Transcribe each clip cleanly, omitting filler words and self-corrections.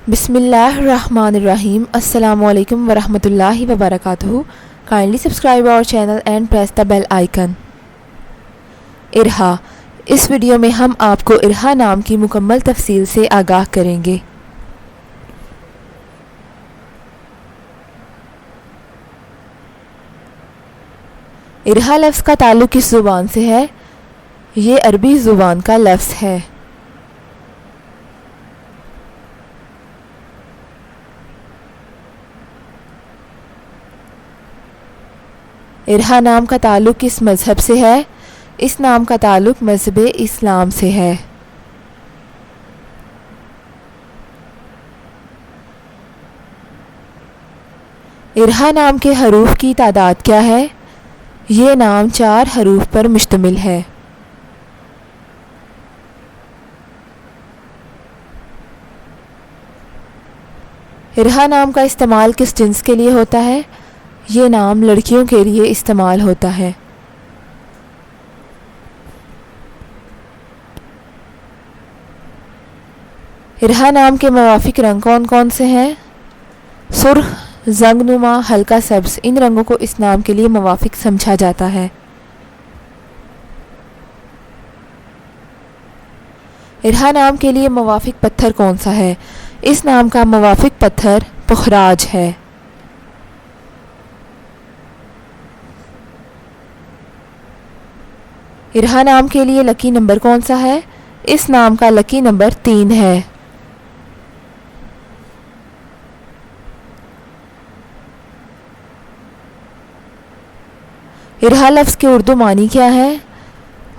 Bismillahirrahmanirrahim. Assalamu alaikum wa rahmatullahi wa barakatuh. Kindly subscribe our channel and press the bell icon. ارہا. اس video میں ہم آپ کو ارہا نام کی مکمل تفصیل سے آگاہ کریں گے. ارہا لفظ کا تعلق کس زبان سے ہے؟ یہ عربی زبان کا لفظ ہے. ارہا نام کا تعلق کس مذہب سے ہے؟ اس نام کا تعلق مذہب اسلام سے ہے. ارہا نام کے حروف کی تعداد کیا ہے؟ یہ نام 4 حروف پر مشتمل ہے. ارہا نام کا استعمال کس جنس کے لیے ہوتا ہے؟ یہ نام لڑکیوں کے لیے استعمال ہوتا ہے. ارہا نام کے موافق رنگ کون کون سے ہیں؟ سرخ، زنگ نما، ہلکا سبز، ان رنگوں کو اس نام کے لیے موافق سمجھا جاتا ہے. ارہا نام کے لیے موافق پتھر کون سا ہے؟ اس نام کا موافق پتھر پخراج ہے. ارہا نام کے لیے لکی نمبر کون سا ہے؟ اس نام کا لکی نمبر 3 ہے. ارہا لفظ کے اردو معنی کیا ہے؟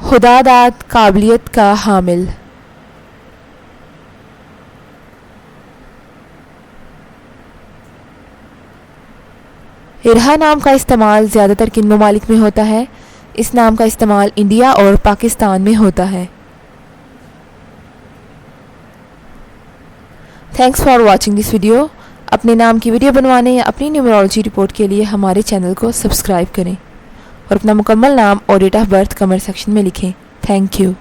خدا داد قابلیت کا حامل. ارہا نام کا استعمال زیادہ تر کن ممالک میں ہوتا ہے؟ اس نام کا استعمال انڈیا اور پاکستان میں ہوتا ہے. Thanks for watching this video. اپنے نام کی ویڈیو بنوانے یا اپنی نیومرولوجی رپورٹ کے لیے ہمارے چینل کو سبسکرائب کریں اور اپنا مکمل نام اور date of birth comment section میں لکھیں. Thank you.